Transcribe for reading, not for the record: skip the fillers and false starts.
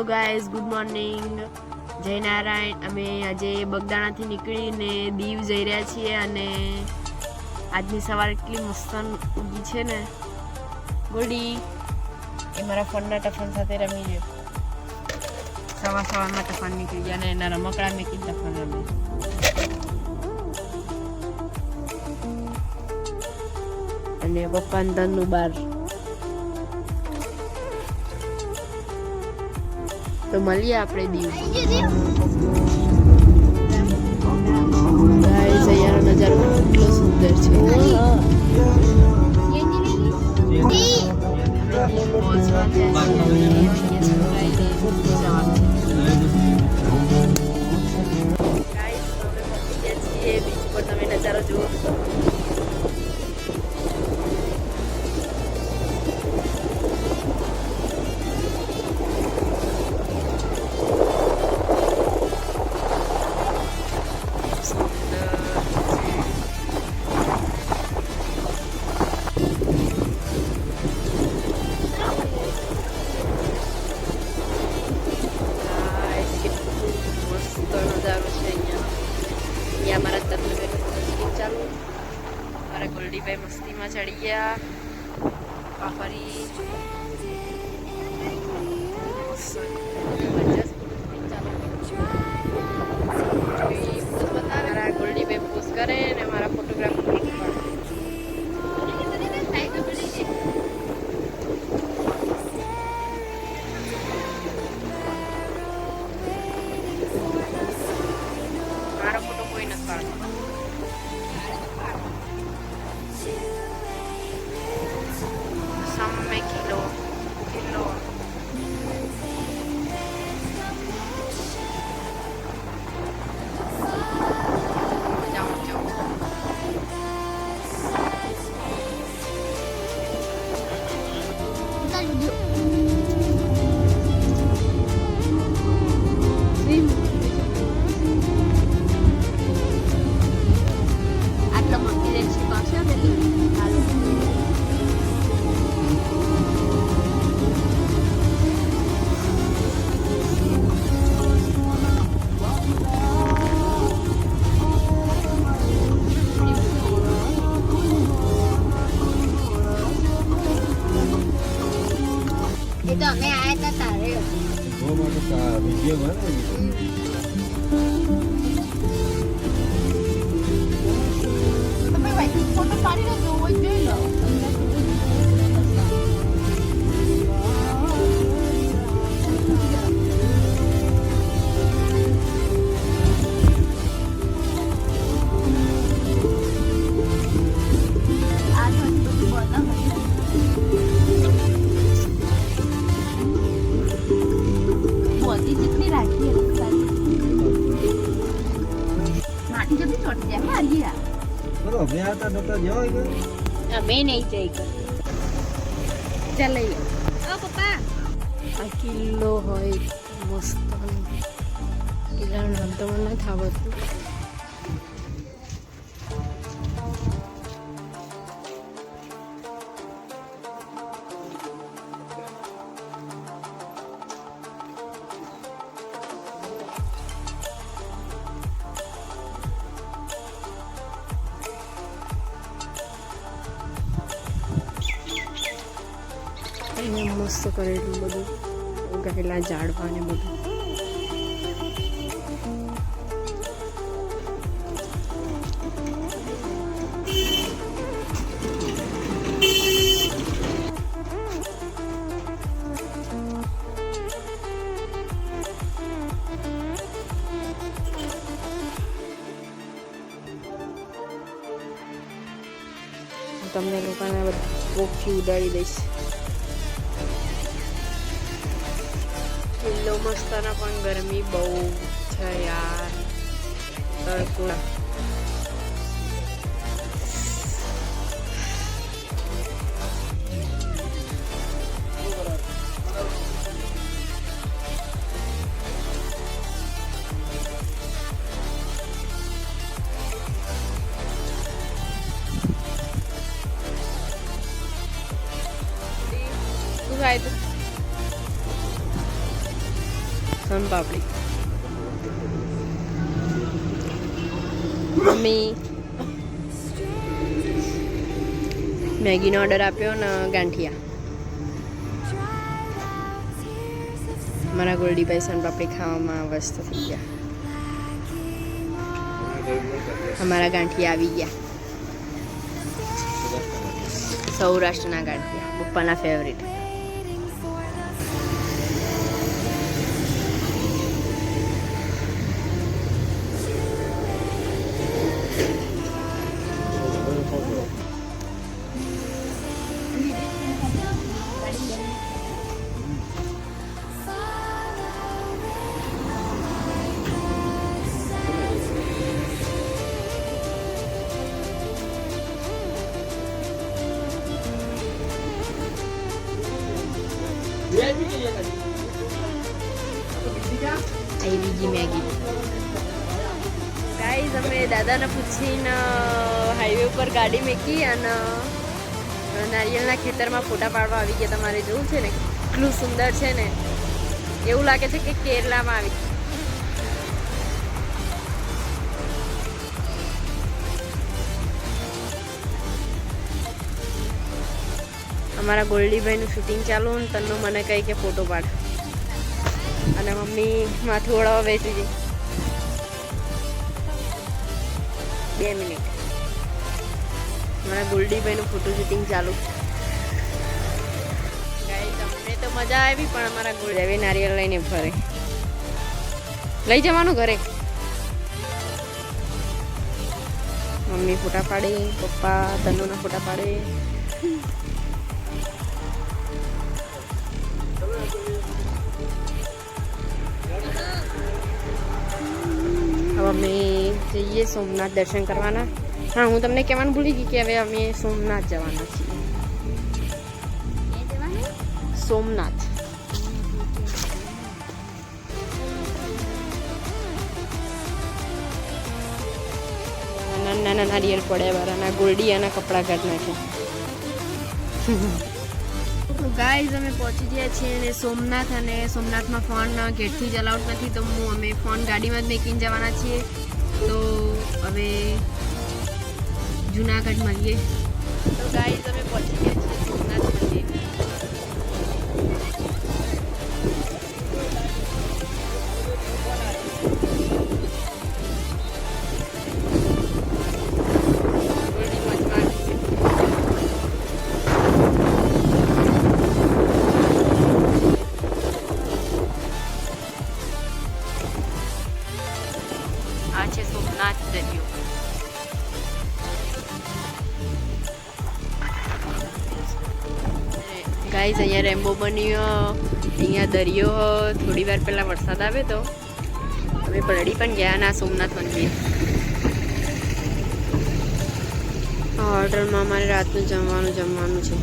Hello guys, good morning, જય નારાયણ. અમે આજે બગદાણાથી નીકળીને દીવ જઈ રહ્યા છીએ અને આજની સવાર એટલી મસ્ત ઉગી છે ને. ગોડી એ મારા ફોનના ટફન સાથે રમી રહ્યો. સવારમાં ટફન નીકળી ગયા અને એના રમકડા મેકીને ટફન રમે. અને પપ્પા અંદરનું બાર. તો મળીએ આપણે દીવ. ગાઈસ અહીંયાનો નજારો કેટલો સુંદર છે. બીચ પર તમે નજારો જુઓ. અમારા તરફ ચાલુ. મારા ગોલ્ડીભાઈ મસ્તીમાં ચડી ગયા. પાપરી મારા ગોલ્ડીભાઈ પોસ્ટ કરે ને મારા ફોટોગ્રાફ તો અમે આયા હતા તારે વિડીયો તમે ભાઈ ફોટો પાડી લો જોવો જોઈ લો. આ કિલ્લો હોય મસ્ત. કિલ્લાનું નામ તો મને નથી આવડતું. અહીંયા મસ્ત કરેલું બધું, ઉગાડેલા ઝાડવા ને બધું. તમને લોકોને પોખી ઉડાડી દઈશ. કિલ્લો મસ્તના પણ ગરમી બહુ છે યાર. તડકો શું ખાય તું? સોન પાપડી. મમ્મી મેગીનો ઓર્ડર આપ્યો ને ગાંઠિયા. મારા ગોલ્ડીભાઈ સોન પાપડી ખાવામાં વ્યસ્ત થઈ ગયા. અમારા ગાંઠિયા આવી ગયા. સૌરાષ્ટ્રના ગાંઠિયા, પપ્પાના ફેવરિટ. आई बीजी मैगी. गाइस અમે દાદાને પૂછીને હાઈવે ઉપર ગાડી મૂકી અને નારિયેળના ખેતરમાં ફોટા પાડવા આવી ગયા. તમારે જોવું છે ને કેટલું સુંદર છે ને, એવું લાગે છે કે કેરલામાં આવી. અમારા ગોલ્ડીભાઈનું શૂટિંગ ચાલુ ને તન્નું મને કહી કે ફોટો પાડ, અને મમ્મી માથું ઓળાવવા બેસી ગઈ. 2 મિનિટ. મારા ગોલ્ડીભાઈનું ફોટો શૂટિંગ ચાલુ. ગાઈસ અમને તો મજા આવી, પણ અમારા ગોલ્ડીભાઈ નારિયેળ લઈને ફરે. લઈ જવાનું ઘરે. મમ્મી ફોટા પાડે, પપ્પા તન્નુના ફોટા પાડે. હવે અમે જઈએ સોમનાથ દર્શન કરવાના. હા, હું તમને કહેવાનું ભૂલી ગઈ કે હવે અમે સોમનાથ જવાના છીએ. સોમનાથ. નાના નારિયેળ પડ્યા વાળાના ગોલ્ડિયાના કપડાં કાઢ નાખે. ગાઈઝ અમે પહોંચી ગયા છીએ અને સોમનાથ, અને સોમનાથમાં ફોન ગેટથી જ અલાઉડ નથી, તો અમે ફોન ગાડીમાં જ મેકીને જવાના છીએ. તો હવે જુનાગઢ મળીએ. તો ગાઈઝ અમે પહોંચી ગયા છીએ સોમનાથ મંદિર. આ છે સોમનાથ દરિયો. ગાઈઝ અહીંયા રેમ્બો બન્યો, અહીંયા દરિયો. થોડી વાર પહેલાં વરસાદ આવ્યો તો અમે પલળી પણ ગયા. ના સોમનાથ મંદિર. ઓર્ડરમાં અમારે રાતનું જમવાનું છે.